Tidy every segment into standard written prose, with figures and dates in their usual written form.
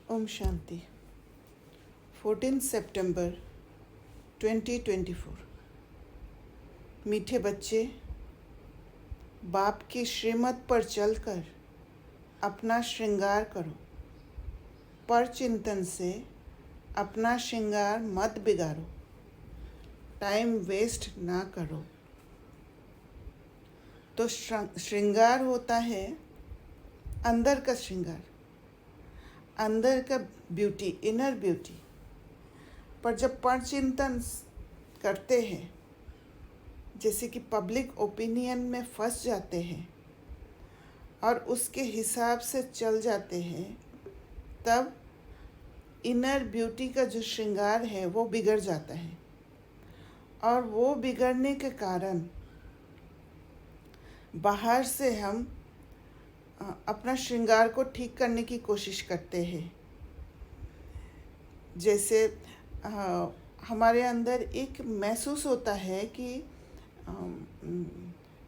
ओम शांति। 14 सितंबर 2024। मीठे बच्चे, बाप की श्रीमत पर चलकर अपना श्रृंगार करो। पर चिंतन से अपना श्रृंगार मत बिगाड़ो। टाइम वेस्ट ना करो। तो श्रृंगार होता है अंदर का श्रृंगार, अंदर का ब्यूटी, इनर ब्यूटी। पर जब पर चिंतन करते हैं, जैसे कि पब्लिक ओपिनियन में फंस जाते हैं और उसके हिसाब से चल जाते हैं, तब इनर ब्यूटी का जो श्रृंगार है वो बिगड़ जाता है। और वो बिगड़ने के कारण बाहर से हम अपना श्रृंगार को ठीक करने की कोशिश करते हैं। जैसे हमारे अंदर एक महसूस होता है कि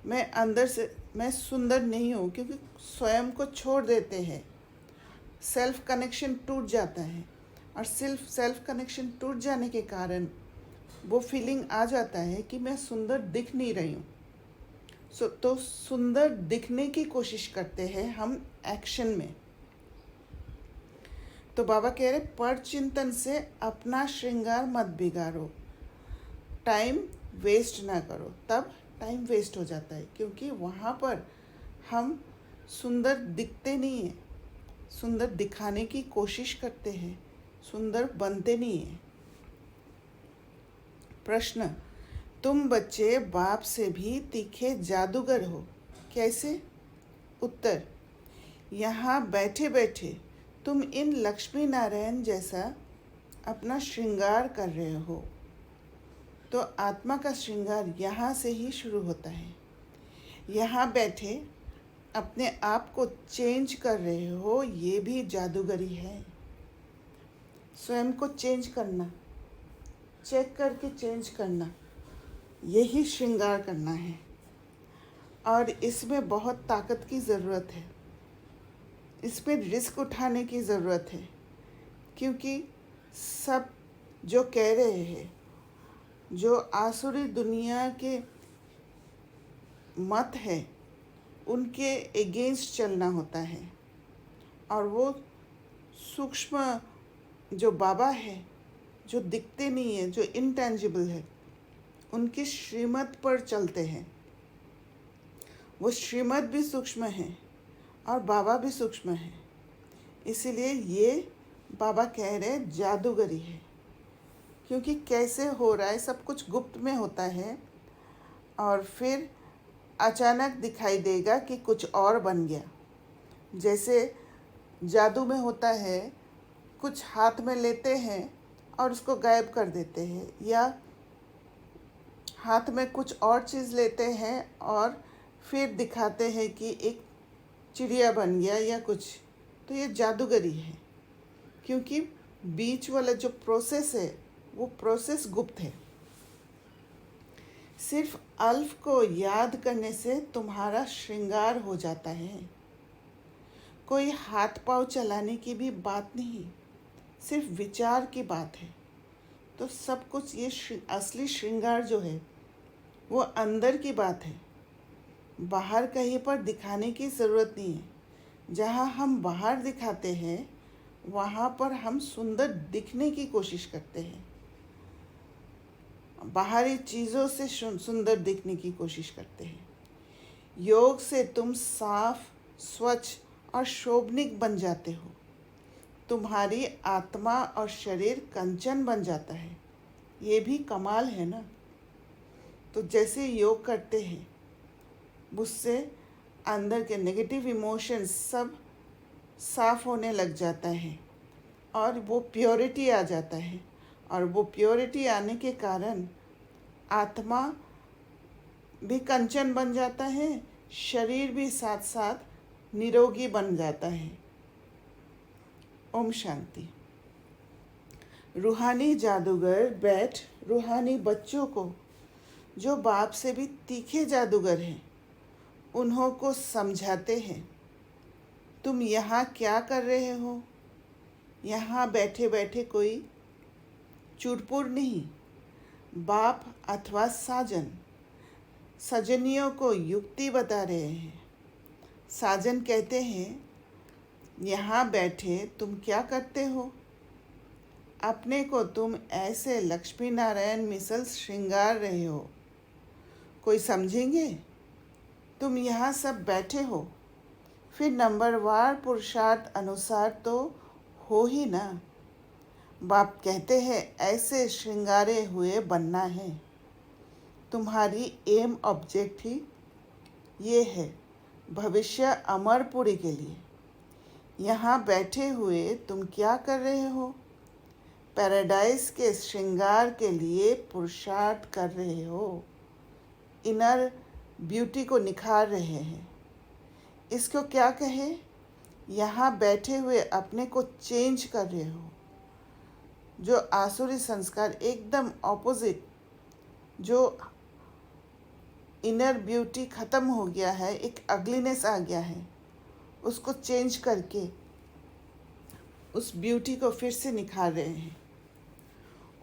मैं अंदर से मैं सुंदर नहीं हूँ, क्योंकि स्वयं को छोड़ देते हैं। सेल्फ कनेक्शन टूट जाता है और सेल्फ कनेक्शन टूट जाने के कारण वो फीलिंग आ जाता है कि मैं सुंदर दिख नहीं रही हूँ। तो सुंदर दिखने की कोशिश करते हैं हम एक्शन में। तो बाबा कह रहे पर चिंतन से अपना श्रृंगार मत बिगाड़ो, टाइम वेस्ट ना करो। तब टाइम वेस्ट हो जाता है, क्योंकि वहाँ पर हम सुंदर दिखते नहीं हैं, सुंदर दिखाने की कोशिश करते हैं, सुंदर बनते नहीं हैं। प्रश्न: तुम बच्चे बाप से भी तीखे जादूगर हो, कैसे? उत्तर: यहाँ बैठे बैठे तुम इन लक्ष्मी नारायण जैसा अपना श्रृंगार कर रहे हो। तो आत्मा का श्रृंगार यहाँ से ही शुरू होता है। यहाँ बैठे अपने आप को चेंज कर रहे हो, ये भी जादूगरी है। स्वयं को चेंज करना, चेक करके चेंज करना, यही श्रृंगार करना है। और इसमें बहुत ताकत की ज़रूरत है, इसमें रिस्क उठाने की ज़रूरत है, क्योंकि सब जो कह रहे हैं, जो आसुरी दुनिया के मत है, उनके अगेंस्ट चलना होता है। और वो सूक्ष्म जो बाबा है, जो दिखते नहीं है, जो इनटेंजिबल है, उनकी श्रीमत पर चलते हैं। वो श्रीमत भी सूक्ष्म है और बाबा भी सूक्ष्म है। इसीलिए ये बाबा कह रहे जादूगरी है, क्योंकि कैसे हो रहा है, सब कुछ गुप्त में होता है और फिर अचानक दिखाई देगा कि कुछ और बन गया। जैसे जादू में होता है, कुछ हाथ में लेते हैं और उसको गायब कर देते हैं, या हाथ में कुछ और चीज़ लेते हैं और फिर दिखाते हैं कि एक चिड़िया बन गया या कुछ। तो ये जादूगरी है, क्योंकि बीच वाला जो प्रोसेस है वो प्रोसेस गुप्त है। सिर्फ अल्फ को याद करने से तुम्हारा श्रृंगार हो जाता है। कोई हाथ पाँव चलाने की भी बात नहीं, सिर्फ विचार की बात है। तो सब कुछ ये असली श्रृंगार जो है वो अंदर की बात है, बाहर कहीं पर दिखाने की ज़रूरत नहीं है। जहाँ हम बाहर दिखाते हैं वहाँ पर हम सुंदर दिखने की कोशिश करते हैं, बाहरी चीज़ों से सुंदर दिखने की कोशिश करते हैं। योग से तुम साफ, स्वच्छ और शोभनिक बन जाते हो। तुम्हारी आत्मा और शरीर कंचन बन जाता है। ये भी कमाल है ना। तो जैसे योग करते हैं, उससे अंदर के नेगेटिव इमोशंस सब साफ होने लग जाता है और वो प्योरिटी आ जाता है। और वो प्योरिटी आने के कारण आत्मा भी कंचन बन जाता है, शरीर भी साथ साथ निरोगी बन जाता है। ओम शांति। रूहानी जादूगर बैठ रूहानी बच्चों को, जो बाप से भी तीखे जादूगर हैं, उन्हों को समझाते हैं। तुम यहाँ क्या कर रहे हो? यहाँ बैठे बैठे कोई चुरपुर नहीं, बाप अथवा साजन सजनियों को युक्ति बता रहे हैं। साजन कहते हैं, यहाँ बैठे तुम क्या करते हो? अपने को तुम ऐसे लक्ष्मी नारायण मिसल श्रृंगार रहे हो, कोई समझेंगे? तुम यहाँ सब बैठे हो, फिर नंबरवार पुरुषार्थ अनुसार तो हो ही ना। बाप कहते हैं ऐसे श्रृंगारे हुए बनना है। तुम्हारी एम ऑब्जेक्ट ही ये है, भविष्य अमरपुरी के लिए। यहाँ बैठे हुए तुम क्या कर रहे हो? पैराडाइज के श्रृंगार के लिए पुरुषार्थ कर रहे हो, इनर ब्यूटी को निखार रहे हैं। इसको क्या कहे? यहाँ बैठे हुए अपने को चेंज कर रहे हो। जो आसुरी संस्कार एकदम ऑपोजिट, जो इनर ब्यूटी ख़त्म हो गया है, एक अगलीनेस आ गया है, उसको चेंज करके उस ब्यूटी को फिर से निखार रहे हैं।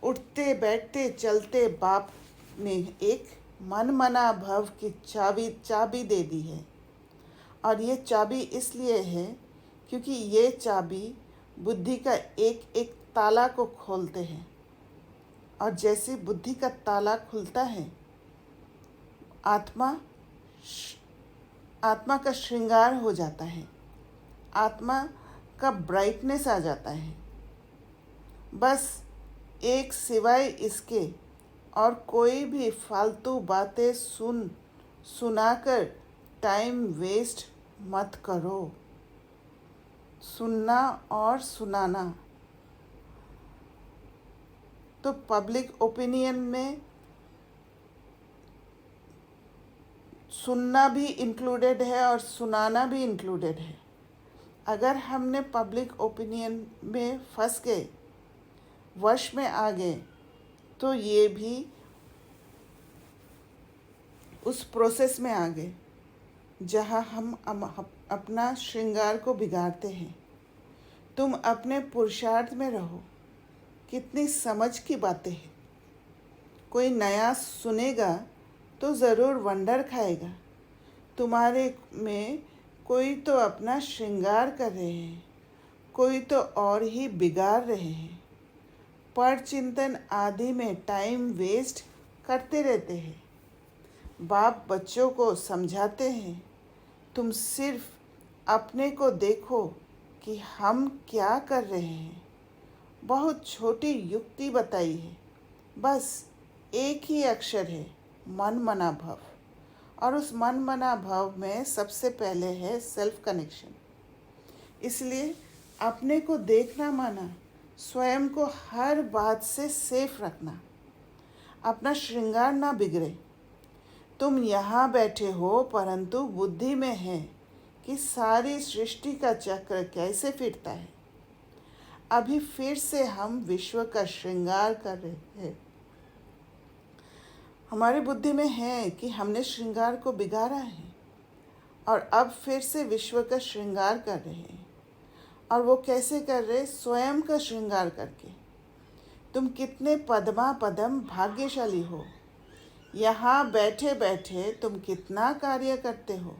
उठते बैठते चलते बाप ने एक मन मना भव की चाबी दे दी है। और ये चाबी इसलिए है क्योंकि ये चाबी बुद्धि का एक एक ताला को खोलते हैं। और जैसे बुद्धि का ताला खुलता है, आत्मा का श्रृंगार हो जाता है, आत्मा का ब्राइटनेस आ जाता है। बस एक सिवाय इसके और कोई भी फालतू बातें सुनाकर टाइम वेस्ट मत करो। सुनना और सुनाना तो पब्लिक ओपिनियन में सुनना भी इंक्लूडेड है और सुनाना भी इंक्लूडेड है। अगर हमने पब्लिक ओपिनियन में फंस गए, वश में आ गए, तो ये भी उस प्रोसेस में आ गए जहाँ हम अपना श्रृंगार को बिगाड़ते हैं। तुम अपने पुरुषार्थ में रहो। कितनी समझ की बातें हैं। कोई नया सुनेगा तो ज़रूर वंडर खाएगा। तुम्हारे में कोई तो अपना श्रृंगार कर रहे हैं, कोई तो और ही बिगाड़ रहे हैं। पर चिंतन आदि में टाइम वेस्ट करते रहते हैं। बाप बच्चों को समझाते हैं, तुम सिर्फ अपने को देखो कि हम क्या कर रहे हैं। बहुत छोटी युक्ति बताई है, बस एक ही अक्षर है, मन मना भव। और उस मन मना भव में सबसे पहले है सेल्फ कनेक्शन। इसलिए अपने को देखना माना, स्वयं को हर बात से सेफ रखना, अपना श्रृंगार ना बिगड़े। तुम यहाँ बैठे हो, परंतु बुद्धि में है कि सारी सृष्टि का चक्र कैसे फिरता है। अभी फिर से हम विश्व का श्रृंगार कर रहे हैं। हमारी बुद्धि में है कि हमने श्रृंगार को बिगाड़ा है और अब फिर से विश्व का श्रृंगार कर रहे हैं। और वो कैसे कर रहे? स्वयं का श्रृंगार करके। तुम कितने पदमा पदम भाग्यशाली हो। यहाँ बैठे बैठे तुम कितना कार्य करते हो।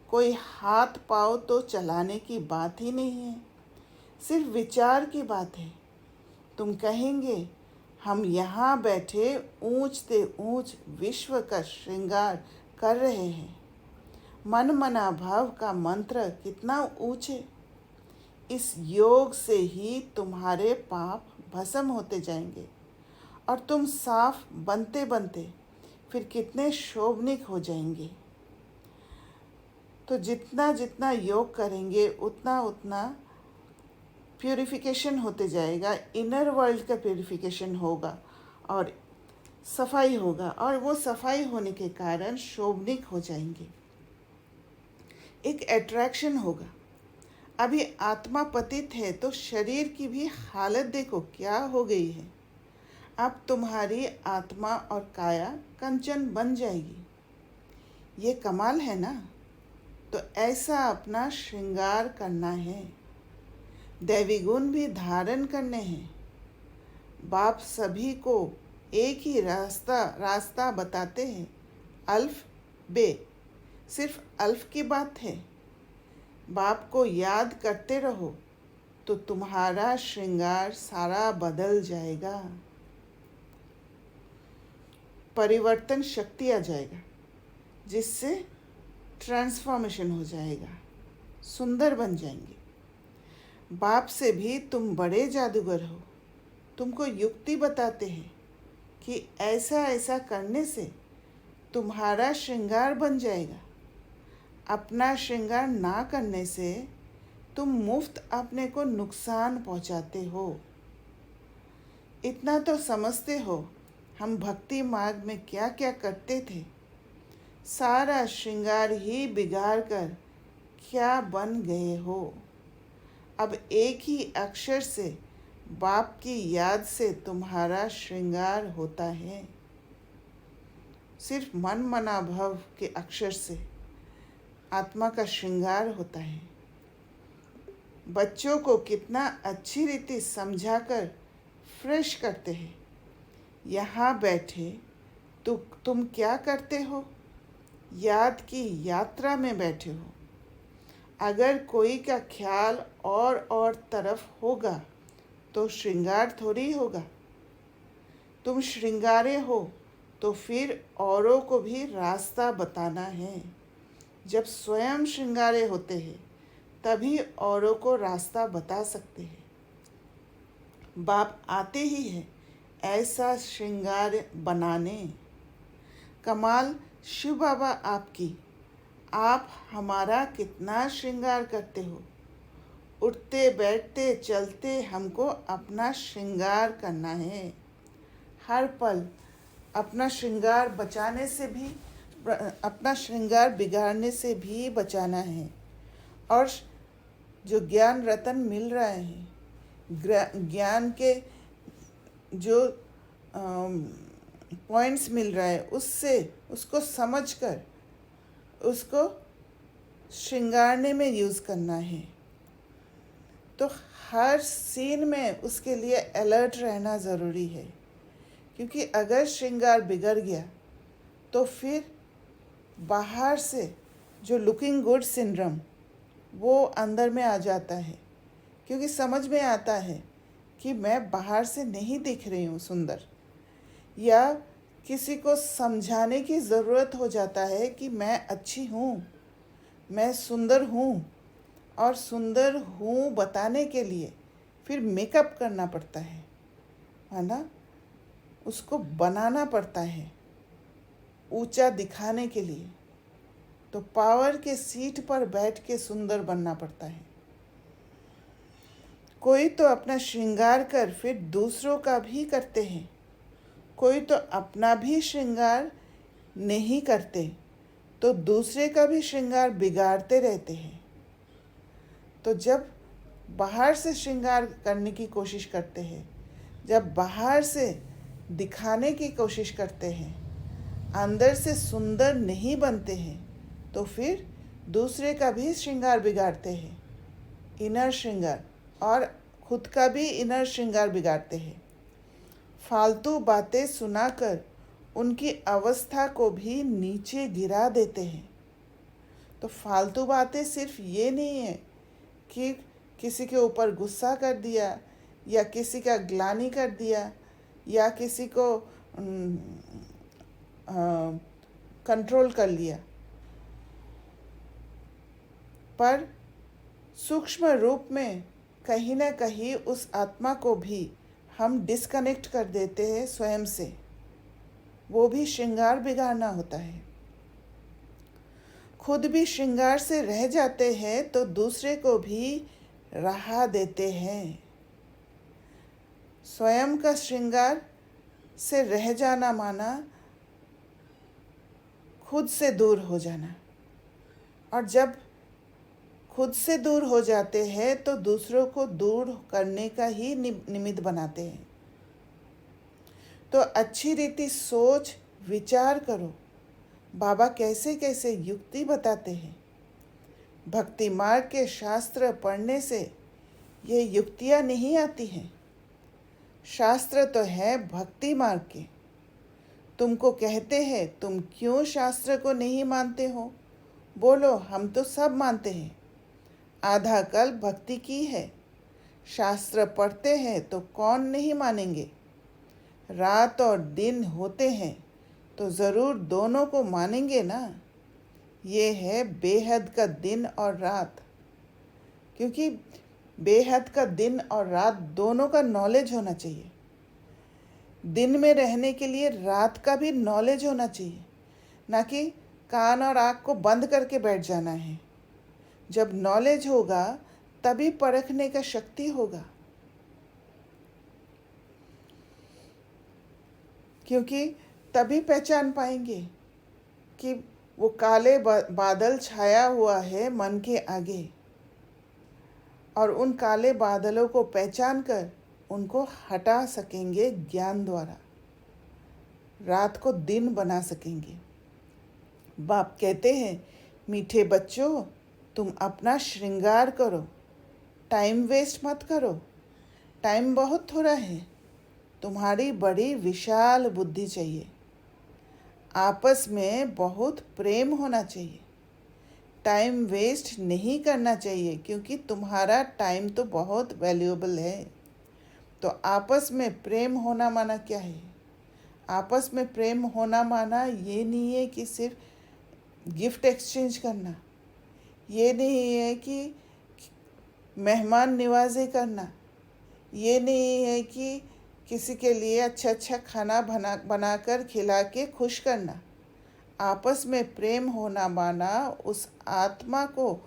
कोई हाथ पाँव तो चलाने की बात ही नहीं है, सिर्फ विचार की बात है। तुम कहेंगे हम यहाँ बैठे ऊंच से ऊंच विश्व का श्रृंगार कर रहे हैं। मन मना भाव का मंत्र कितना ऊंचे। इस योग से ही तुम्हारे पाप भस्म होते जाएंगे और तुम साफ बनते बनते फिर कितने शोभनिक हो जाएंगे। तो जितना जितना योग करेंगे उतना उतना प्यूरिफिकेशन होते जाएगा। इनर वर्ल्ड का प्यूरिफिकेशन होगा और सफाई होगा, और वो सफाई होने के कारण शोभनिक हो जाएंगे। एक अट्रैक्शन होगा। अभी आत्मा पतित है तो शरीर की भी हालत देखो क्या हो गई है। अब तुम्हारी आत्मा और काया कंचन बन जाएगी। ये कमाल है ना। तो ऐसा अपना श्रृंगार करना है। दैवी गुण भी धारण करने हैं। बाप सभी को एक ही रास्ता बताते हैं, अल्फ बे। सिर्फ अल्फ की बात है। बाप को याद करते रहो तो तुम्हारा श्रृंगार सारा बदल जाएगा। परिवर्तन शक्ति आ जाएगा, जिससे ट्रांसफॉर्मेशन हो जाएगा, सुंदर बन जाएंगे। बाप से भी तुम बड़े जादूगर हो। तुमको युक्ति बताते हैं कि ऐसा ऐसा करने से तुम्हारा श्रृंगार बन जाएगा। अपना श्रृंगार ना करने से तुम मुफ्त अपने को नुकसान पहुंचाते हो। इतना तो समझते हो हम भक्ति मार्ग में क्या क्या करते थे। सारा श्रृंगार ही बिगाड़ कर क्या बन गए हो। अब एक ही अक्षर से, बाप की याद से तुम्हारा श्रृंगार होता है। सिर्फ मन मना भव के अक्षर से आत्मा का श्रृंगार होता है। बच्चों को कितना अच्छी रीति समझाकर फ्रेश करते हैं। यहाँ बैठे तो तुम क्या करते हो? याद की यात्रा में बैठे हो। अगर कोई का ख्याल और तरफ होगा तो श्रृंगार थोड़ी होगा। तुम श्रृंगारे हो तो फिर औरों को भी रास्ता बताना है। जब स्वयं श्रृंगारे होते हैं तभी औरों को रास्ता बता सकते हैं। बाप आते ही है ऐसा श्रृंगार बनाने। कमाल शिव बाबा आपकी। आप हमारा कितना श्रृंगार करते हो। उठते बैठते चलते हमको अपना श्रृंगार करना है। हर पल अपना श्रृंगार बचाने से भी, अपना श्रृंगार बिगाड़ने से भी बचाना है। और जो ज्ञान रतन मिल रहा है, ज्ञान के जो पॉइंट्स मिल रहा है, उससे उसको समझकर उसको श्रृंगारने में यूज़ करना है। तो हर सीन में उसके लिए अलर्ट रहना ज़रूरी है, क्योंकि अगर श्रृंगार बिगड़ गया तो फिर बाहर से जो लुकिंग गुड सिंड्रोम वो अंदर में आ जाता है, क्योंकि समझ में आता है कि मैं बाहर से नहीं दिख रही हूँ सुंदर, या किसी को समझाने की ज़रूरत हो जाता है कि मैं अच्छी हूँ, मैं सुंदर हूँ। और सुंदर हूँ बताने के लिए फिर मेकअप करना पड़ता है ना, उसको बनाना पड़ता है ऊंचा दिखाने के लिए। तो पावर के सीट पर बैठ के सुंदर बनना पड़ता है। कोई तो अपना श्रृंगार कर फिर दूसरों का भी करते हैं। कोई तो अपना भी श्रृंगार नहीं करते तो दूसरे का भी श्रृंगार बिगाड़ते रहते हैं। तो जब बाहर से श्रृंगार करने की कोशिश करते हैं, जब बाहर से दिखाने की कोशिश करते हैं, अंदर से सुंदर नहीं बनते हैं, तो फिर दूसरे का भी श्रृंगार बिगाड़ते हैं। इनर श्रृंगार, और खुद का भी इनर श्रृंगार बिगाड़ते हैं। फालतू बातें सुनाकर उनकी अवस्था को भी नीचे गिरा देते हैं। तो फालतू बातें सिर्फ ये नहीं है कि किसी के ऊपर गुस्सा कर दिया, या किसी का ग्लानि कर दिया, या किसी को कंट्रोल कर लिया, पर सूक्ष्म रूप में कहीं ना कहीं उस आत्मा को भी हम डिस्कनेक्ट कर देते हैं स्वयं से। वो भी श्रृंगार बिगाड़ना होता है। खुद भी श्रृंगार से रह जाते हैं तो दूसरे को भी राह देते हैं। स्वयं का श्रृंगार से रह जाना माना खुद से दूर हो जाना, और जब खुद से दूर हो जाते हैं तो दूसरों को दूर करने का ही निमित्त बनाते हैं। तो अच्छी रीति सोच विचार करो, बाबा कैसे कैसे युक्ति बताते हैं। भक्ति मार्ग के शास्त्र पढ़ने से ये युक्तियाँ नहीं आती हैं। शास्त्र तो है भक्ति मार्ग के। तुमको कहते हैं तुम क्यों शास्त्र को नहीं मानते हो? बोलो हम तो सब मानते हैं। आधा कल भक्ति की है। शास्त्र पढ़ते हैं तो कौन नहीं मानेंगे। रात और दिन होते हैं तो ज़रूर दोनों को मानेंगे ना। ये है बेहद का दिन और रात। क्योंकि बेहद का दिन और रात दोनों का नॉलेज होना चाहिए। दिन में रहने के लिए रात का भी नॉलेज होना चाहिए, ना कि कान और आँख को बंद करके बैठ जाना है। जब नॉलेज होगा तभी परखने का शक्ति होगा। क्योंकि तभी पहचान पाएंगे कि वो काले बादल छाया हुआ है मन के आगे, और उन काले बादलों को पहचान कर उनको हटा सकेंगे ज्ञान द्वारा। रात को दिन बना सकेंगे। बाप कहते हैं मीठे बच्चों, तुम अपना श्रृंगार करो, टाइम वेस्ट मत करो। टाइम बहुत थोड़ा है। तुम्हारी बड़ी विशाल बुद्धि चाहिए। आपस में बहुत प्रेम होना चाहिए। टाइम वेस्ट नहीं करना चाहिए, क्योंकि तुम्हारा टाइम तो बहुत वैल्यूएबल है। तो आपस में प्रेम होना माना क्या है? आपस में प्रेम होना माना ये नहीं है कि सिर्फ गिफ्ट एक्सचेंज करना, ये नहीं है कि मेहमान नवाजी करना, ये नहीं है कि किसी के लिए अच्छा अच्छा खाना बनाकर खिला के खुश करना। आपस में प्रेम होना माना उस आत्मा को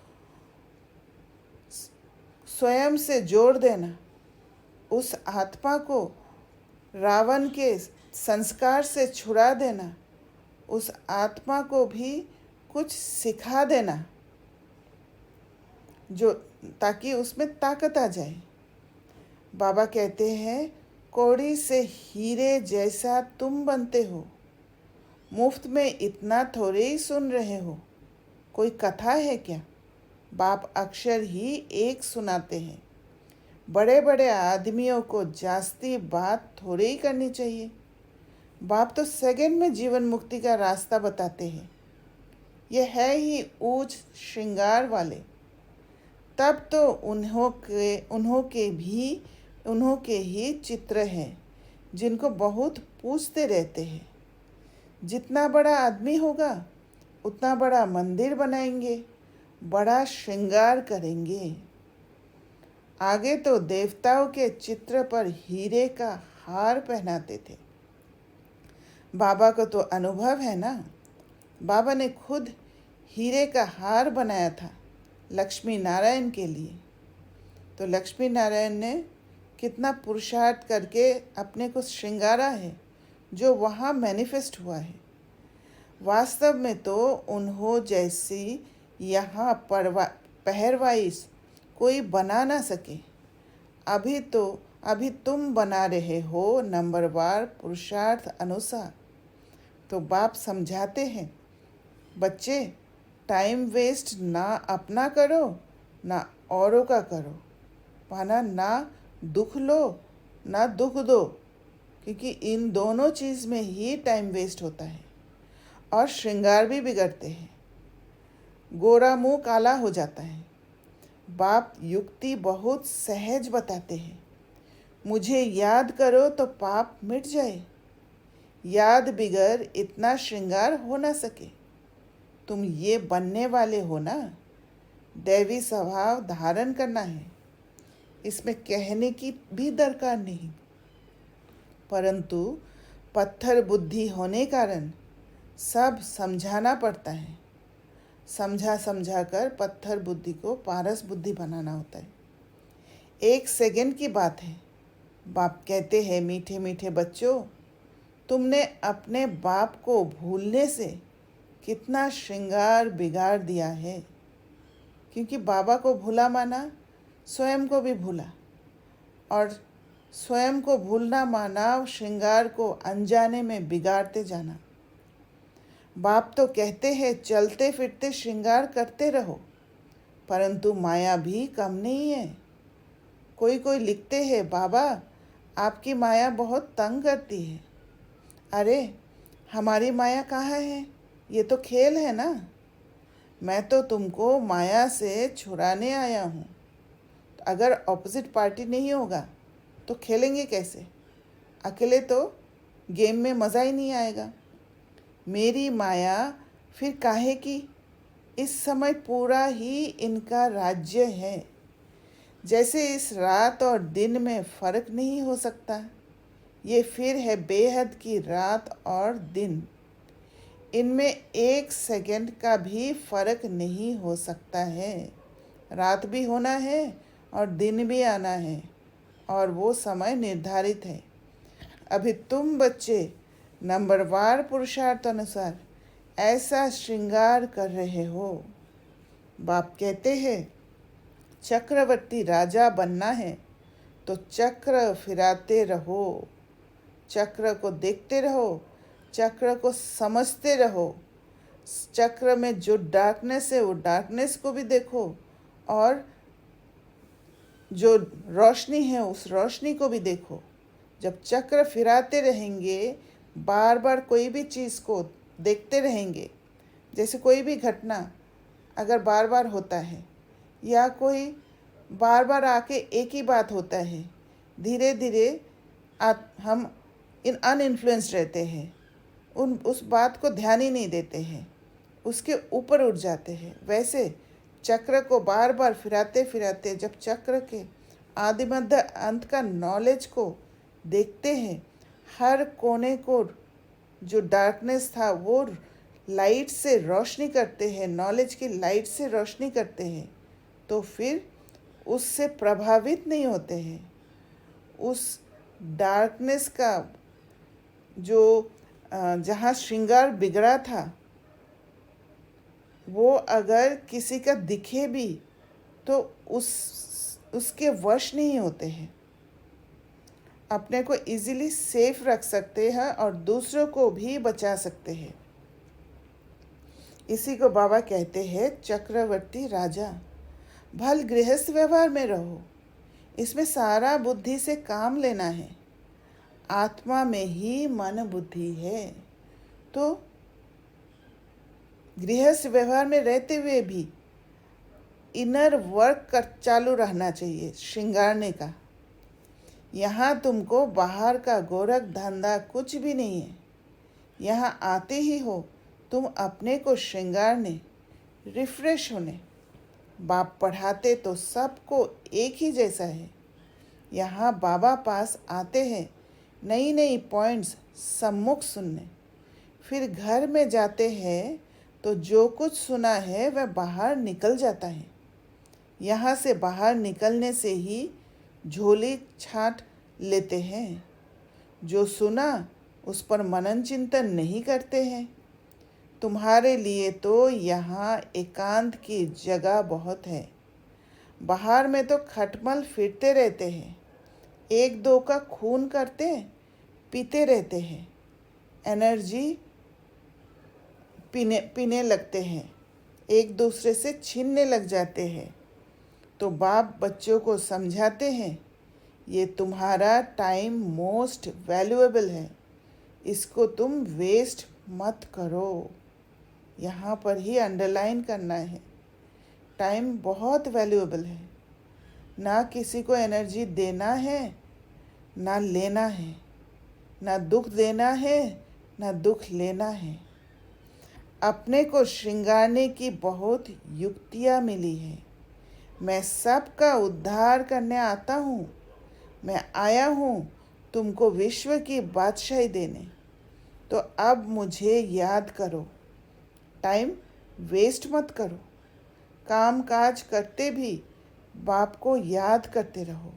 स्वयं से जोड़ देना, उस आत्मा को रावण के संस्कार से छुड़ा देना, उस आत्मा को भी कुछ सिखा देना जो ताकि उसमें ताकत आ जाए। बाबा कहते हैं कौड़ी से हीरे जैसा तुम बनते हो। मुफ्त में इतना थोड़े ही सुन रहे हो। कोई कथा है क्या? बाप अक्षर ही एक सुनाते हैं। बड़े बड़े आदमियों को जास्ती बात थोड़ी ही करनी चाहिए। बाप तो सेकंड में जीवन मुक्ति का रास्ता बताते हैं। ये है ही ऊंच श्रृंगार वाले। तब तो उन्हों के ही चित्र हैं जिनको बहुत पूछते रहते हैं। जितना बड़ा आदमी होगा उतना बड़ा मंदिर बनाएंगे, बड़ा श्रृंगार करेंगे। आगे तो देवताओं के चित्र पर हीरे का हार पहनाते थे। बाबा को तो अनुभव है ना। बाबा ने खुद हीरे का हार बनाया था लक्ष्मी नारायण के लिए। तो लक्ष्मी नारायण ने कितना पुरुषार्थ करके अपने को श्रृंगारा है, जो वहाँ मैनिफेस्ट हुआ है। वास्तव में तो उन्हों जैसी यहाँ पहरवाइश कोई बना ना सके। अभी तुम बना रहे हो नंबरवार पुरुषार्थ अनुसार। तो बाप समझाते हैं बच्चे, टाइम वेस्ट ना अपना करो ना औरों का करो, माना ना दुख लो ना दुख दो, क्योंकि इन दोनों चीज़ में ही टाइम वेस्ट होता है और श्रृंगार भी बिगड़ते हैं। गोरा मुंह काला हो जाता है। बाप युक्ति बहुत सहज बताते हैं। मुझे याद करो तो पाप मिट जाए। याद बिगर इतना श्रृंगार हो ना सके। तुम ये बनने वाले हो ना, दैवी स्वभाव धारण करना है। इसमें कहने की भी दरकार नहीं, परंतु पत्थर बुद्धि होने कारण सब समझाना पड़ता है। समझा कर पत्थर बुद्धि को पारस बुद्धि बनाना होता है। 1 सेकंड की बात है। बाप कहते हैं मीठे मीठे बच्चों, तुमने अपने बाप को भूलने से कितना श्रृंगार बिगाड़ दिया है। क्योंकि बाबा को भूला माना स्वयं को भी भूला, और स्वयं को भूलना माना श्रृंगार को अनजाने में बिगाड़ते जाना। बाप तो कहते हैं चलते फिरते श्रृंगार करते रहो, परंतु माया भी कम नहीं है। कोई कोई लिखते हैं, बाबा आपकी माया बहुत तंग करती है। अरे हमारी माया कहाँ है? ये तो खेल है ना। मैं तो तुमको माया से छुड़ाने आया हूँ। अगर ऑपोजिट पार्टी नहीं होगा तो खेलेंगे कैसे? अकेले तो गेम में मज़ा ही नहीं आएगा। मेरी माया फिर काहे की? इस समय पूरा ही इनका राज्य है। जैसे इस रात और दिन में फ़र्क नहीं हो सकता, ये फिर है बेहद की रात और दिन। इनमें एक सेकंड का भी फ़र्क नहीं हो सकता है। रात भी होना है और दिन भी आना है, और वो समय निर्धारित है। अभी तुम बच्चे नंबरवार पुरुषार्थ अनुसार ऐसा श्रृंगार कर रहे हो। बाप कहते हैं चक्रवर्ती राजा बनना है तो चक्र फिराते रहो, चक्र को देखते रहो, चक्र को समझते रहो। चक्र में जो डार्कनेस है वो डार्कनेस को भी देखो, और जो रोशनी है उस रोशनी को भी देखो। जब चक्र फिराते रहेंगे, बार बार कोई भी चीज़ को देखते रहेंगे, जैसे कोई भी घटना अगर बार बार होता है या कोई बार बार आके एक ही बात होता है, धीरे धीरे हम अनइन्फ्लुएंस्ड रहते हैं, उस बात को ध्यान ही नहीं देते हैं, उसके ऊपर उठ जाते हैं। वैसे चक्र को बार बार फिराते फिराते जब चक्र के आदि मध्य अंत का नॉलेज को देखते हैं, हर कोने को जो डार्कनेस था वो लाइट से रोशनी करते हैं, नॉलेज की लाइट से रोशनी करते हैं, तो फिर उससे प्रभावित नहीं होते हैं। उस डार्कनेस का जो जहाँ श्रृंगार बिगड़ा था वो अगर किसी का दिखे भी तो उसके वश नहीं होते हैं। अपने को इजीली सेफ रख सकते हैं और दूसरों को भी बचा सकते हैं। इसी को बाबा कहते हैं चक्रवर्ती राजा। भल गृहस्थ व्यवहार में रहो, इसमें सारा बुद्धि से काम लेना है। आत्मा में ही मन बुद्धि है, तो गृहस्थ व्यवहार में रहते हुए भी इनर वर्क कर चालू रहना चाहिए, श्रृंगारने का। यहाँ तुमको बाहर का गोरख धंधा कुछ भी नहीं है। यहाँ आते ही हो तुम अपने को श्रृंगारने, रिफ्रेश होने। बाप पढ़ाते तो सबको एक ही जैसा है। यहाँ बाबा पास आते हैं नई नई पॉइंट्स सम्मुख सुनने, फिर घर में जाते हैं तो जो कुछ सुना है वह बाहर निकल जाता है। यहाँ से बाहर निकलने से ही झोली छांट लेते हैं। जो सुना उस पर मनन चिंतन नहीं करते हैं। तुम्हारे लिए तो यहाँ एकांत की जगह बहुत है। बाहर में तो खटमल फिरते रहते हैं, एक दो का खून करते पीते रहते हैं, एनर्जी पीने लगते हैं, एक दूसरे से छीनने लग जाते हैं। तो बाप बच्चों को समझाते हैं ये तुम्हारा टाइम मोस्ट वैल्यूएबल है, इसको तुम वेस्ट मत करो। यहाँ पर ही अंडरलाइन करना है, टाइम बहुत वैल्यूएबल है। ना किसी को एनर्जी देना है ना लेना है, ना दुख देना है ना दुख लेना है। अपने को श्रृंगारने की बहुत युक्तियाँ मिली है। मैं सबका उद्धार करने आता हूँ। मैं आया हूँ तुमको विश्व की बादशाही देने। तो अब मुझे याद करो, टाइम वेस्ट मत करो। काम काज करते भी बाप को याद करते रहो।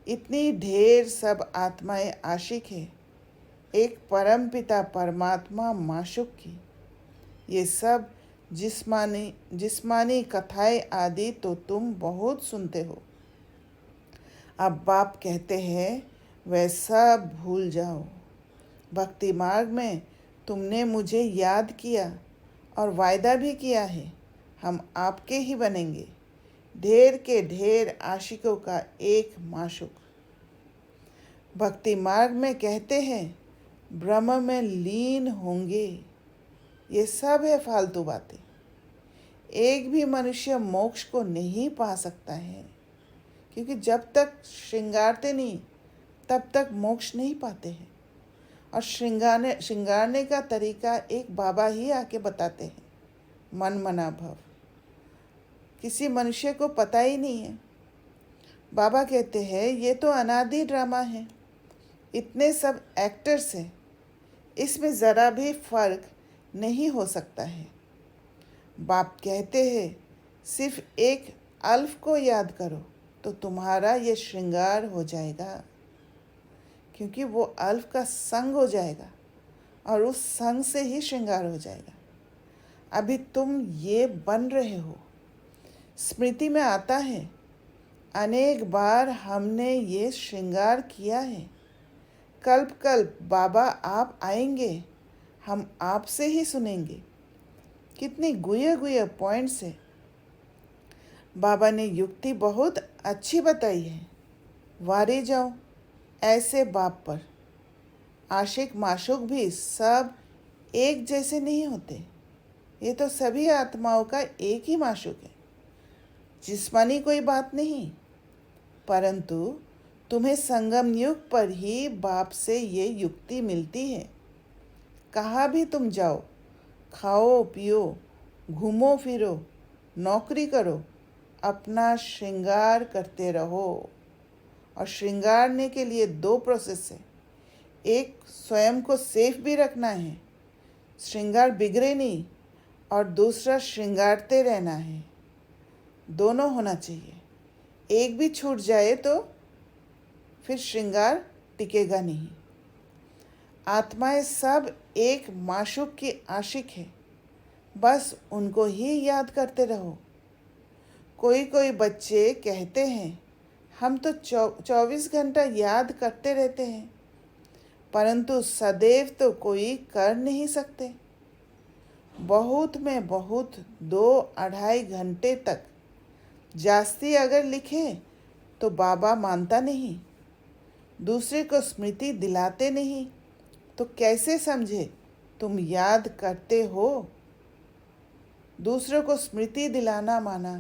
इतनी ढेर सब आत्माएं आशिक है एक परमपिता परमात्मा माशुक की। ये सब जिस्मानी कथाएं आदि तो तुम बहुत सुनते हो। अब बाप कहते हैं वह सब भूल जाओ। भक्ति मार्ग में तुमने मुझे याद किया और वायदा भी किया है हम आपके ही बनेंगे। ढेर के ढेर आशिकों का एक माशुक। भक्ति मार्ग में कहते हैं ब्रह्म में लीन होंगे। ये सब है फालतू बातें। एक भी मनुष्य मोक्ष को नहीं पा सकता है, क्योंकि जब तक श्रृंगारते नहीं तब तक मोक्ष नहीं पाते हैं। और श्रृंगारने का तरीका एक बाबा ही आके बताते हैं, मन मना भव। किसी मनुष्य को पता ही नहीं है। बाबा कहते हैं ये तो अनादि ड्रामा है, इतने सब एक्टर्स हैं, इसमें ज़रा भी फर्क नहीं हो सकता है। बाप कहते हैं सिर्फ एक अल्फ को याद करो तो तुम्हारा ये श्रृंगार हो जाएगा, क्योंकि वो अल्फ का संग हो जाएगा और उस संग से ही श्रृंगार हो जाएगा। अभी तुम ये बन रहे हो। स्मृति में आता है अनेक बार हमने ये श्रृंगार किया है। कल्प कल्प बाबा आप आएंगे, हम आपसे ही सुनेंगे। कितनी गुये गुये पॉइंट्स है। बाबा ने युक्ति बहुत अच्छी बताई है। वारे जाओ ऐसे बाप पर। आशिक माशुक भी सब एक जैसे नहीं होते। ये तो सभी आत्माओं का एक ही माशुक है। जिस्मानी कोई बात नहीं, परंतु तुम्हें संगम युग पर ही बाप से ये युक्ति मिलती है। कहाँ भी तुम जाओ, खाओ पियो, घूमो फिरो, नौकरी करो, अपना श्रृंगार करते रहो। और श्रृंगारने के लिए दो प्रोसेस है। एक, स्वयं को सेफ भी रखना है, श्रृंगार बिगड़े नहीं, और दूसरा श्रृंगारते रहना है। दोनों होना चाहिए। एक भी छूट जाए तो फिर श्रृंगार टिकेगा नहीं। आत्माएं सब एक माशुक की आशिक है, बस उनको ही याद करते रहो। कोई कोई बच्चे कहते हैं हम तो 24 घंटा याद करते रहते हैं, परंतु सदैव तो कोई कर नहीं सकते। बहुत में बहुत 2-2.5 घंटे तक। जास्ती अगर लिखे तो बाबा मानता नहीं। दूसरे को स्मृति दिलाते नहीं तो कैसे समझे तुम याद करते हो। दूसरों को स्मृति दिलाना माना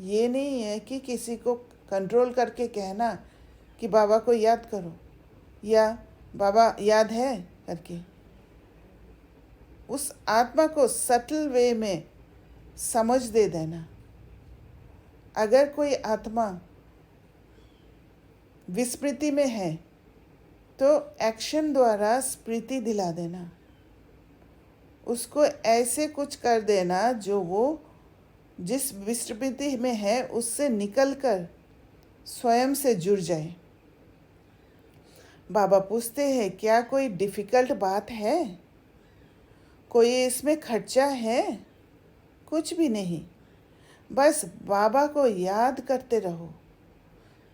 ये नहीं है कि किसी को कंट्रोल करके कहना कि बाबा को याद करो या बाबा याद है करके। उस आत्मा को सटल वे में समझ दे देना। अगर कोई आत्मा विस्मृति में है तो एक्शन द्वारा स्मृति दिला देना। उसको ऐसे कुछ कर देना जो वो जिस विस्मृति में है उससे निकलकर स्वयं से जुड़ जाए। बाबा पूछते हैं क्या कोई डिफ़िकल्ट बात है, कोई इसमें खर्चा है? कुछ भी नहीं। बस बाबा को याद करते रहो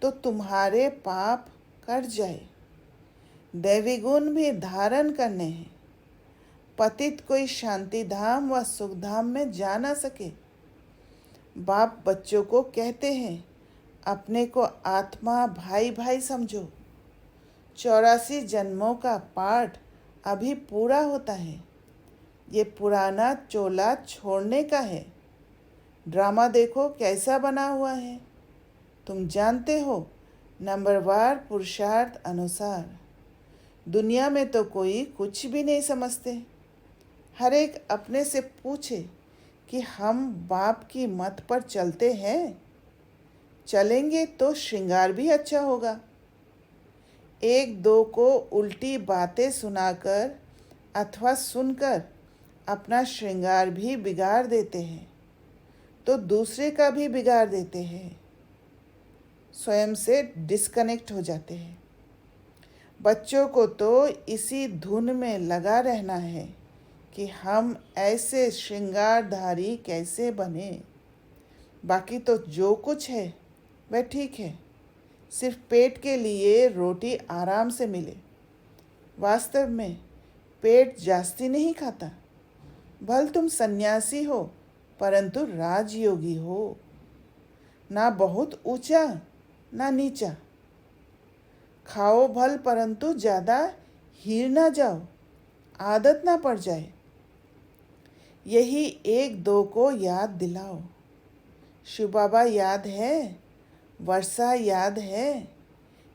तो तुम्हारे पाप कट जाए। दैवी गुण भी धारण करने हैं। पतित कोई शांति धाम व सुख धाम में जा ना सके। बाप बच्चों को कहते हैं अपने को आत्मा भाई भाई समझो। 84 जन्मों का पाठ अभी पूरा होता है। ये पुराना चोला छोड़ने का है। ड्रामा देखो कैसा बना हुआ है। तुम जानते हो नंबरवार पुरुषार्थ अनुसार। दुनिया में तो कोई कुछ भी नहीं समझते। हर एक अपने से पूछे कि हम बाप की मत पर चलते हैं। चलेंगे तो श्रृंगार भी अच्छा होगा। एक दो को उल्टी बातें सुनाकर अथवा सुनकर अपना श्रृंगार भी बिगाड़ देते हैं तो दूसरे का भी बिगाड़ देते हैं। स्वयं से डिस्कनेक्ट हो जाते हैं। बच्चों को तो इसी धुन में लगा रहना है कि हम ऐसे श्रृंगारधारी कैसे बने। बाकी तो जो कुछ है वह ठीक है, सिर्फ पेट के लिए रोटी आराम से मिले। वास्तव में पेट जास्ती नहीं खाता। भल तुम सन्यासी हो परंतु राजयोगी हो। ना बहुत ऊंचा ना नीचा। खाओ भल परंतु ज़्यादा हीर ना जाओ, आदत ना पड़ जाए। यही एक दो को याद दिलाओ। शिव बाबा याद है, वर्षा याद है,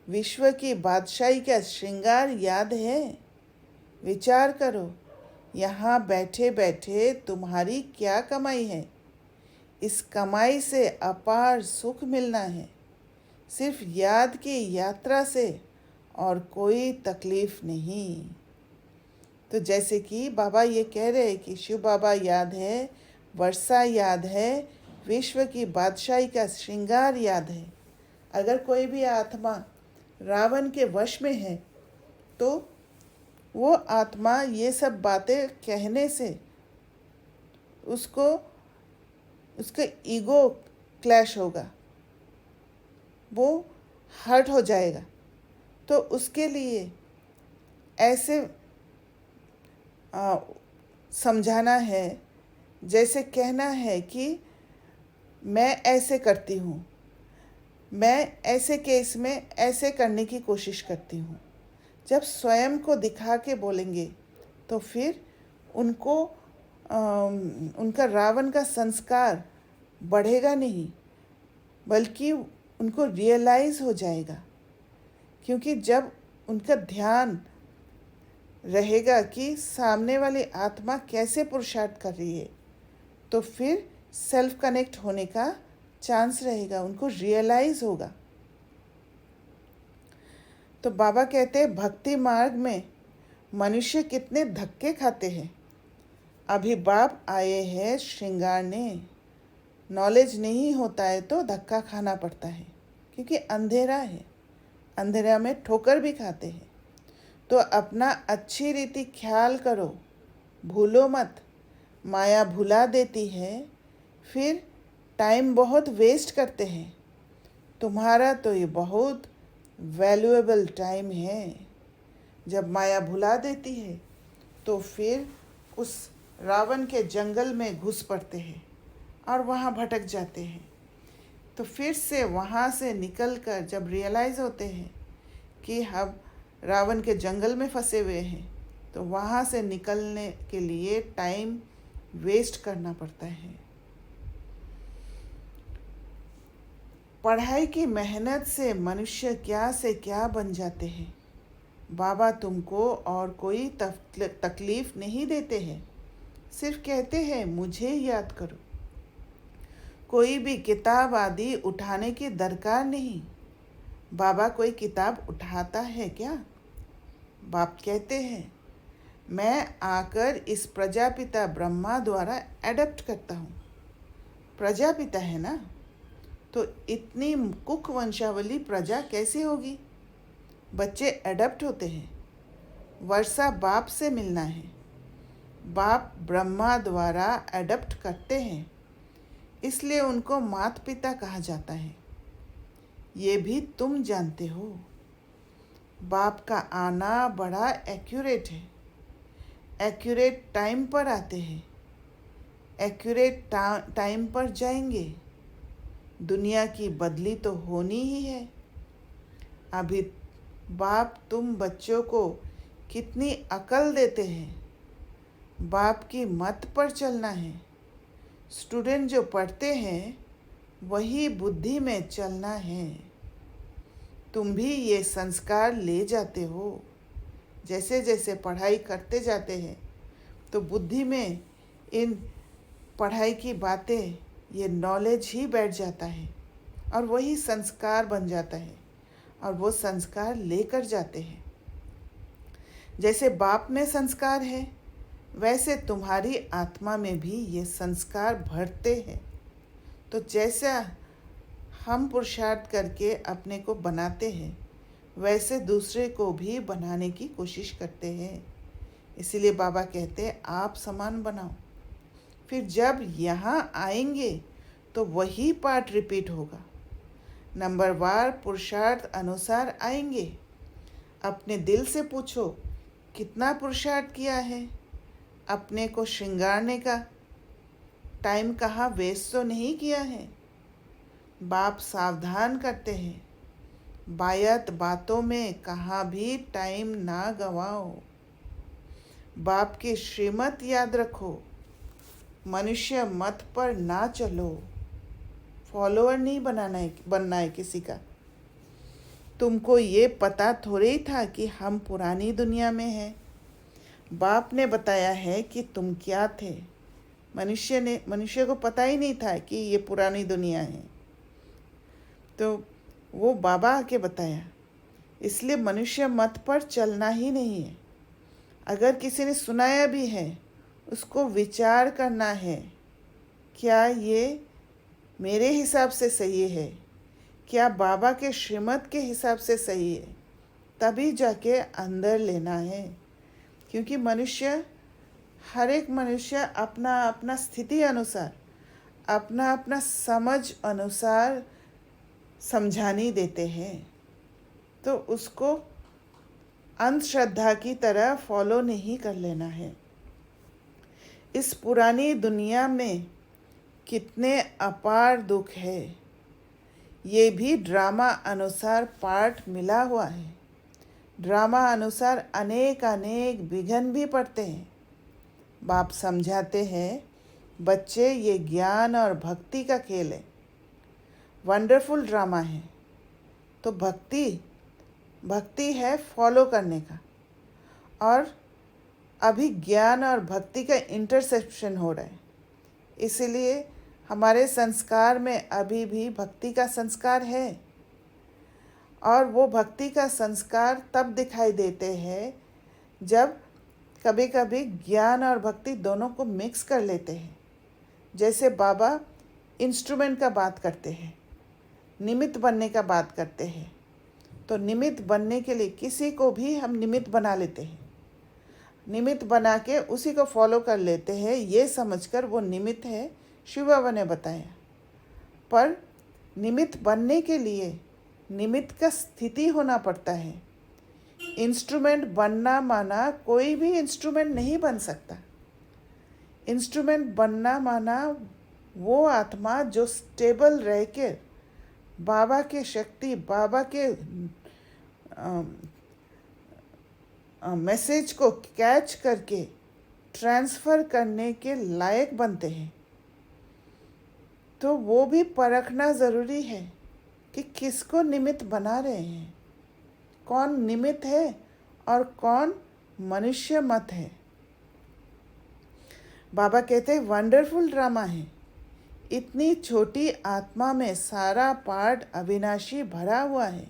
विश्व की बादशाही का श्रृंगार याद है। विचार करो, यहाँ बैठे बैठे तुम्हारी क्या कमाई है। इस कमाई से अपार सुख मिलना है, सिर्फ याद की यात्रा से, और कोई तकलीफ नहीं। तो जैसे कि बाबा ये कह रहे हैं कि शिव बाबा याद है, वर्षा याद है, विश्व की बादशाही का श्रृंगार याद है। अगर कोई भी आत्मा रावण के वश में है तो वो आत्मा ये सब बातें कहने से उसको उसका ईगो क्लैश होगा, वो हर्ट हो जाएगा। तो उसके लिए ऐसे समझाना है, जैसे कहना है कि मैं ऐसे करती हूँ, मैं ऐसे केस में ऐसे करने की कोशिश करती हूँ। जब स्वयं को दिखा के बोलेंगे तो फिर उनको उनका रावण का संस्कार बढ़ेगा नहीं, बल्कि उनको रियलाइज़ हो जाएगा। क्योंकि जब उनका ध्यान रहेगा कि सामने वाली आत्मा कैसे पुरुषार्थ कर रही है, तो फिर सेल्फ कनेक्ट होने का चांस रहेगा, उनको रियलाइज़ होगा। तो बाबा कहते हैं भक्ति मार्ग में मनुष्य कितने धक्के खाते हैं। अभी बाप आए हैं श्रृंगारने। नॉलेज नहीं होता है तो धक्का खाना पड़ता है, क्योंकि अंधेरा है, अंधेरा में ठोकर भी खाते हैं। तो अपना अच्छी रीति ख्याल करो, भूलो मत, माया भुला देती है, फिर टाइम बहुत वेस्ट करते हैं। तुम्हारा तो ये बहुत वैल्यूएबल टाइम है। जब माया भुला देती है तो फिर उस रावण के जंगल में घुस पड़ते हैं और वहाँ भटक जाते हैं। तो फिर से वहाँ से निकलकर जब रियलाइज़ होते हैं कि हम रावण के जंगल में फंसे हुए हैं, तो वहाँ से निकलने के लिए टाइम वेस्ट करना पड़ता है। पढ़ाई की मेहनत से मनुष्य क्या से क्या बन जाते हैं। बाबा तुमको और कोई तकलीफ नहीं देते हैं, सिर्फ कहते हैं मुझे याद करो। कोई भी किताब आदि उठाने की दरकार नहीं। बाबा कोई किताब उठाता है क्या? बाप कहते हैं मैं आकर इस प्रजापिता ब्रह्मा द्वारा एडप्ट करता हूँ। प्रजापिता है ना, तो इतनी कुक वंशावली प्रजा कैसे होगी? बच्चे एडप्ट होते हैं। वर्षा बाप से मिलना है, बाप ब्रह्मा द्वारा एडप्ट करते हैं, इसलिए उनको माता पिता कहा जाता है। ये भी तुम जानते हो। बाप का आना बड़ा एक्यूरेट है, एक्यूरेट टाइम पर आते हैं, एक्यूरेट टाइम पर जाएंगे। दुनिया की बदली तो होनी ही है। अभी बाप तुम बच्चों को कितनी अकल देते हैं। बाप की मत पर चलना है। स्टूडेंट जो पढ़ते हैं वही बुद्धि में चलना है। तुम भी ये संस्कार ले जाते हो। जैसे जैसे पढ़ाई करते जाते हैं तो बुद्धि में इन पढ़ाई की बातें, ये नॉलेज ही बैठ जाता है और वही संस्कार बन जाता है और वो संस्कार लेकर जाते हैं। जैसे बाप में संस्कार है, वैसे तुम्हारी आत्मा में भी ये संस्कार भरते हैं। तो जैसा हम पुरुषार्थ करके अपने को बनाते हैं, वैसे दूसरे को भी बनाने की कोशिश करते हैं। इसीलिए बाबा कहते हैं आप समान बनाओ। फिर जब यहाँ आएंगे तो वही पाठ रिपीट होगा। नंबरवार पुरुषार्थ अनुसार आएंगे। अपने दिल से पूछो कितना पुरुषार्थ किया है। अपने को श्रृंगारने का टाइम कहाँ वेस्ट तो नहीं किया है। बाप सावधान करते हैं, बायत बातों में कहाँ भी टाइम ना गवाओ। बाप की श्रीमत याद रखो, मनुष्य मत पर ना चलो। फॉलोअर नहीं बनना है किसी का। तुमको ये पता थोड़े ही था कि हम पुरानी दुनिया में हैं। बाप ने बताया है कि तुम क्या थे। मनुष्य को पता ही नहीं था कि ये पुरानी दुनिया है, तो वो बाबा आके बताया। इसलिए मनुष्य मत पर चलना ही नहीं है। अगर किसी ने सुनाया भी है, उसको विचार करना है, क्या ये मेरे हिसाब से सही है, क्या बाबा के श्रीमत के हिसाब से सही है, तभी जाके अंदर लेना है। क्योंकि हर एक मनुष्य अपना अपना स्थिति अनुसार, अपना अपना समझ अनुसार समझानी देते हैं, तो उसको अंधश्रद्धा की तरह फॉलो नहीं कर लेना है। इस पुरानी दुनिया में कितने अपार दुख है, ये भी ड्रामा अनुसार पाठ मिला हुआ है। ड्रामा अनुसार अनेक अनेक विघ्न भी पड़ते हैं। बाप समझाते हैं, बच्चे ये ज्ञान और भक्ति का खेल है, वंडरफुल ड्रामा है। तो भक्ति है फॉलो करने का, और अभी ज्ञान और भक्ति का इंटरसेप्शन हो रहा है। इसीलिए हमारे संस्कार में अभी भी भक्ति का संस्कार है, और वो भक्ति का संस्कार तब दिखाई देते हैं जब कभी कभी ज्ञान और भक्ति दोनों को मिक्स कर लेते हैं। जैसे बाबा इंस्ट्रूमेंट का बात करते हैं, निमित्त बनने का बात करते हैं, तो निमित्त बनने के लिए किसी को भी हम निमित्त बना लेते हैं। निमित्त बना के उसी को फॉलो कर लेते हैं, ये समझकर वो निमित्त है, शिव बाबा ने बताया। पर निमित्त बनने के लिए निमित्त का स्थिति होना पड़ता है। इंस्ट्रूमेंट बनना माना कोई भी इंस्ट्रूमेंट नहीं बन सकता। इंस्ट्रूमेंट बनना माना वो आत्मा जो स्टेबल रह के बाबा की शक्ति, बाबा के मैसेज को कैच करके ट्रांसफ़र करने के लायक बनते हैं। तो वो भी परखना ज़रूरी है कि किसको निमित्त बना रहे हैं, कौन निमित्त है और कौन मनुष्य मत है। बाबा कहते हैं वंडरफुल ड्रामा है। इतनी छोटी आत्मा में सारा पार्ट अविनाशी भरा हुआ है,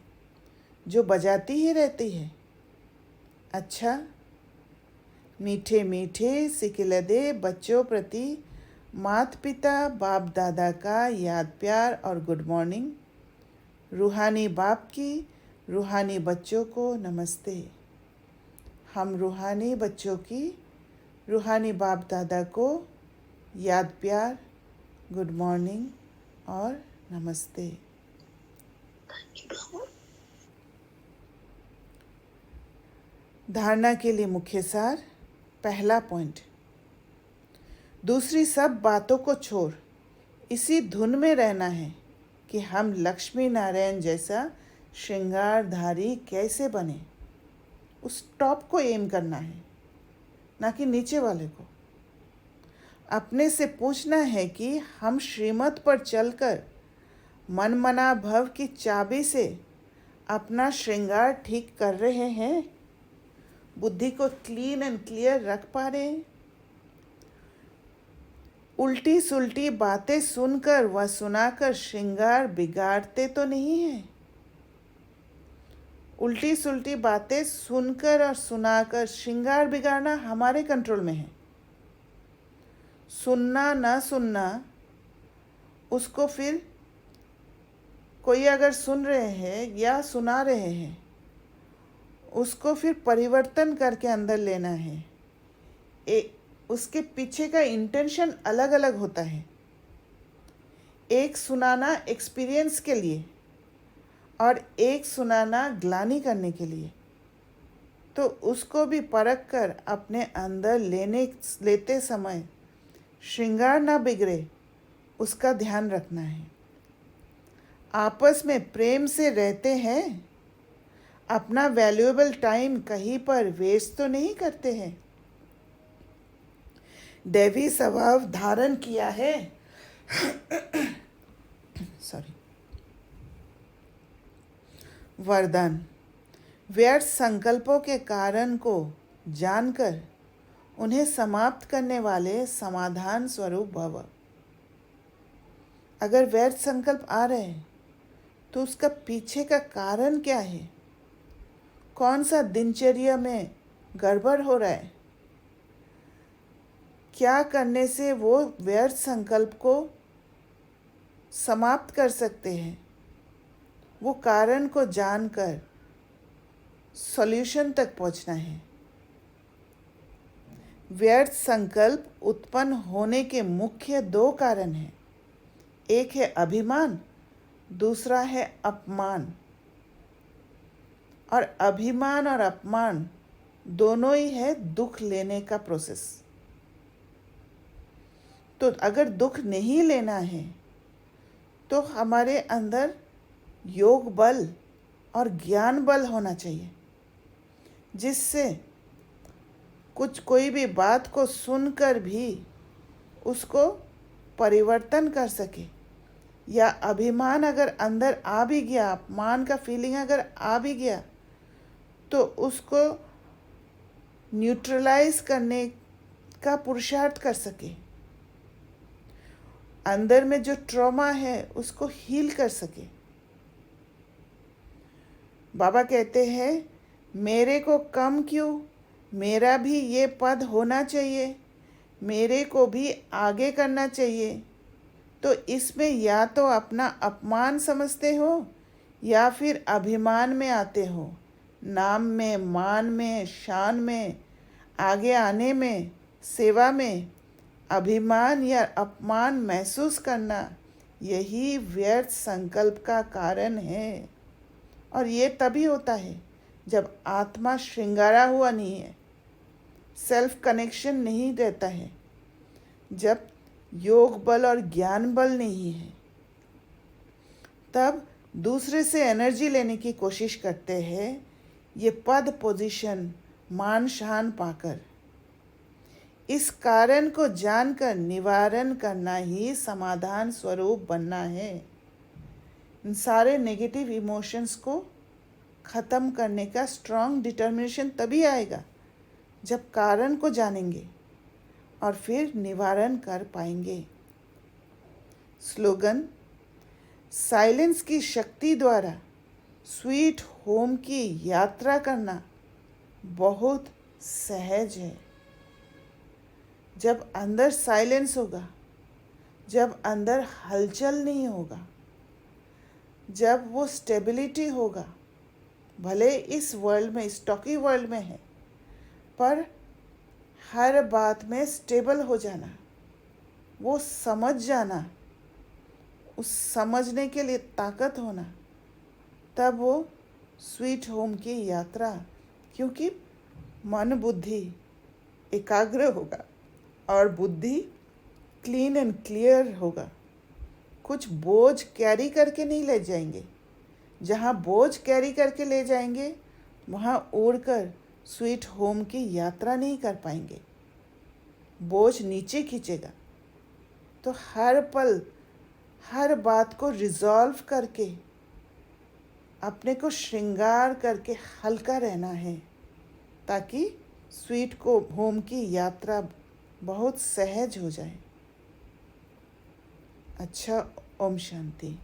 जो बजाती ही रहती है। अच्छा, मीठे मीठे सिकिलदे बच्चों प्रति माता पिता बाप दादा का याद प्यार और गुड मॉर्निंग। रूहानी बाप की रूहानी बच्चों को नमस्ते। हम रूहानी बच्चों की रूहानी बाप दादा को याद प्यार, गुड मॉर्निंग और नमस्ते। धारणा के लिए मुख्य सार। पहला पॉइंट, दूसरी सब बातों को छोड़ इसी धुन में रहना है कि हम लक्ष्मी नारायण जैसा श्रृंगारधारी कैसे बने। उस टॉप को एम करना है, ना कि नीचे वाले को। अपने से पूछना है कि हम श्रीमत पर चलकर मनमना भव की चाबी से अपना श्रृंगार ठीक कर रहे हैं, बुद्धि को क्लीन एंड क्लियर रख पा रहे हैं। उल्टी सुल्टी बातें सुनकर व सुनाकर श्रृंगार बिगाड़ते तो नहीं हैं। उल्टी सुल्टी बातें सुनकर और सुनाकर श्रृंगार बिगाड़ना हमारे कंट्रोल में है। सुनना ना सुनना, उसको फिर कोई अगर सुन रहे हैं या सुना रहे हैं, उसको फिर परिवर्तन करके अंदर लेना है। उसके पीछे का इंटेंशन अलग अलग होता है। एक सुनाना एक्सपीरियंस के लिए और एक सुनाना ग्लानि करने के लिए। तो उसको भी परख कर अपने अंदर लेते समय श्रृंगार ना बिगड़े, उसका ध्यान रखना है। आपस में प्रेम से रहते हैं, अपना वैल्यूएबल टाइम कहीं पर वेस्ट तो नहीं करते हैं, दैवी स्वभाव धारण किया है। सॉरी। वरदान। व्यर्थ संकल्पों के कारण को जानकर उन्हें समाप्त करने वाले समाधान स्वरूप भव। अगर व्यर्थ संकल्प आ रहे हैं तो उसका पीछे का कारण क्या है? कौन सा दिनचर्या में गड़बड़ हो रहा है? क्या करने से वो व्यर्थ संकल्प को समाप्त कर सकते हैं? वो कारण को जानकर सॉल्यूशन तक पहुंचना है। व्यर्थ संकल्प उत्पन्न होने के मुख्य दो कारण हैं। एक है अभिमान, दूसरा है अपमान। और अभिमान और अपमान दोनों ही है दुख लेने का प्रोसेस। तो अगर दुख नहीं लेना है तो हमारे अंदर योग बल और ज्ञान बल होना चाहिए, जिससे कोई भी बात को सुनकर भी उसको परिवर्तन कर सके। या अभिमान अगर अंदर आ भी गया, अपमान का फीलिंग अगर आ भी गया, तो उसको न्यूट्रलाइज करने का पुरुषार्थ कर सके, अंदर में जो ट्रॉमा है उसको हील कर सके। बाबा कहते हैं, मेरे को कम क्यों, मेरा भी ये पद होना चाहिए, मेरे को भी आगे करना चाहिए। तो इसमें या तो अपना अपमान समझते हो या फिर अभिमान में आते हो। नाम में, मान में, शान में, आगे आने में, सेवा में अभिमान या अपमान महसूस करना, यही व्यर्थ संकल्प का कारण है। और ये तभी होता है जब आत्मा श्रृंगारा हुआ नहीं है, सेल्फ कनेक्शन नहीं रहता है, जब योग बल और ज्ञान बल नहीं है, तब दूसरे से एनर्जी लेने की कोशिश करते हैं, ये पद, पोजीशन, मान शान पाकर। इस कारण को जानकर निवारण करना ही समाधान स्वरूप बनना है। इन सारे नेगेटिव इमोशंस को ख़त्म करने का स्ट्रॉन्ग डिटर्मिनेशन तभी आएगा जब कारण को जानेंगे और फिर निवारण कर पाएंगे। स्लोगन। साइलेंस की शक्ति द्वारा स्वीट होम की यात्रा करना बहुत सहज है। जब अंदर साइलेंस होगा, जब अंदर हलचल नहीं होगा, जब वो स्टेबिलिटी होगा, भले इस वर्ल्ड में, स्टॉकी वर्ल्ड में है, पर हर बात में स्टेबल हो जाना, वो समझ जाना, उस समझने के लिए ताकत होना, तब वो स्वीट होम की यात्रा, क्योंकि मन बुद्धि एकाग्र होगा और बुद्धि क्लीन एंड क्लियर होगा। कुछ बोझ कैरी करके नहीं ले जाएंगे। जहाँ बोझ कैरी करके ले जाएंगे वहाँ उड़कर स्वीट होम की यात्रा नहीं कर पाएंगे, बोझ नीचे खींचेगा। तो हर पल हर बात को रिजॉल्व करके, अपने को श्रृंगार करके हल्का रहना है, ताकि स्वीट को होम की यात्रा बहुत सहज हो जाए। अच्छा, ओम शांति।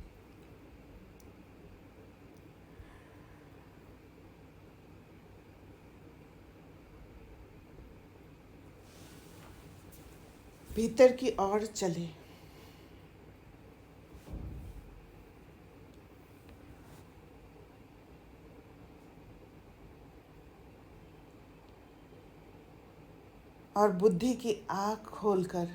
भीतर की ओर चले। और बुद्धि की आँख खोलकर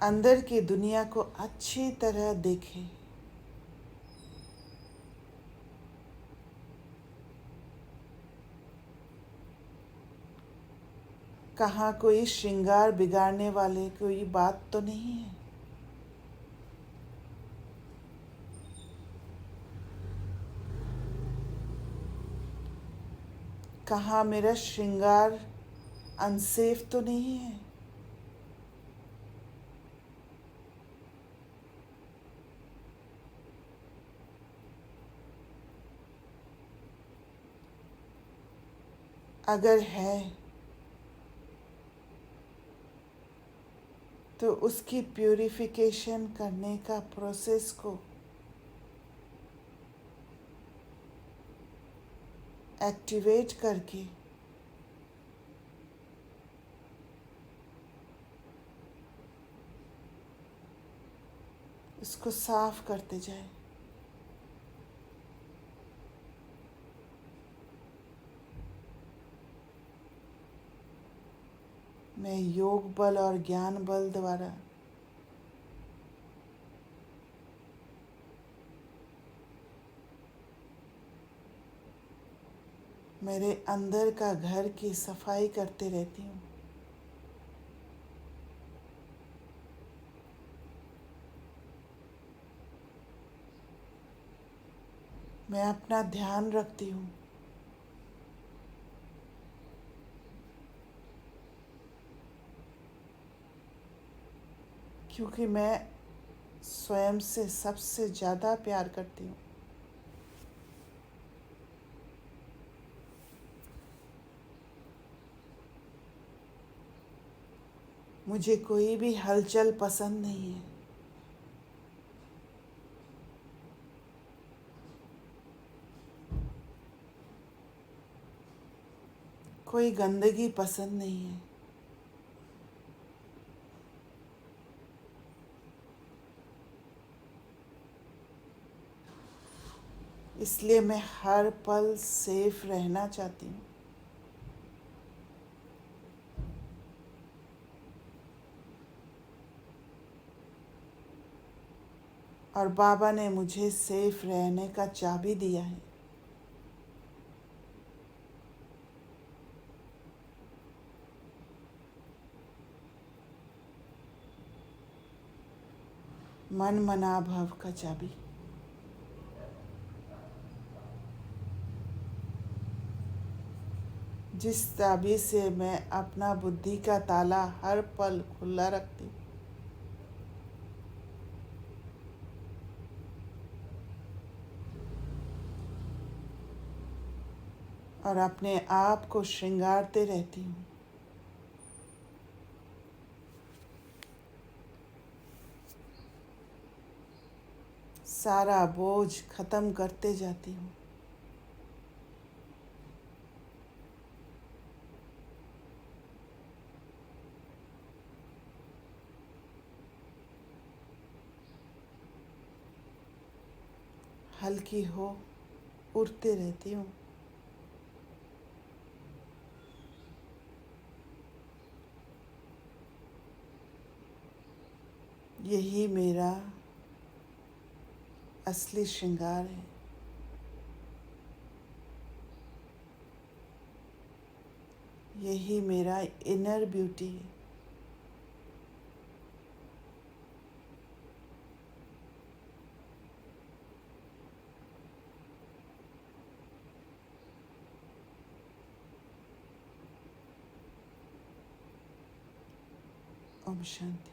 अंदर की दुनिया को अच्छी तरह देखें। कहाँ कोई श्रृंगार बिगाड़ने वाले कोई बात तो नहीं है। कहाँ मेरा श्रृंगार अनसेफ तो नहीं है। अगर है तो उसकी प्यूरिफिकेशन करने का प्रोसेस को एक्टिवेट करके उसको साफ करते जाए। मैं योग बल और ज्ञान बल द्वारा मेरे अंदर का घर की सफाई करते रहती हूँ। मैं अपना ध्यान रखती हूँ। क्योंकि मैं स्वयं से सबसे ज़्यादा प्यार करती हूँ। मुझे कोई भी हलचल पसंद नहीं है। कोई गंदगी पसंद नहीं है। इसलिए मैं हर पल सेफ रहना चाहती हूँ। और बाबा ने मुझे सेफ रहने का चाबी दिया है। मन मना भव का चाबी। जिस चाबी से मैं अपना बुद्धि का ताला हर पल खुला रखती हूँ। और अपने आप को श्रृंगारते रहती हूँ। सारा बोझ खत्म करते जाती हूँ। हल्की हो उड़ते रहती हूँ। यही मेरा असली श्रृंगार है। यही मेरा इनर ब्यूटी है। ओम शांति।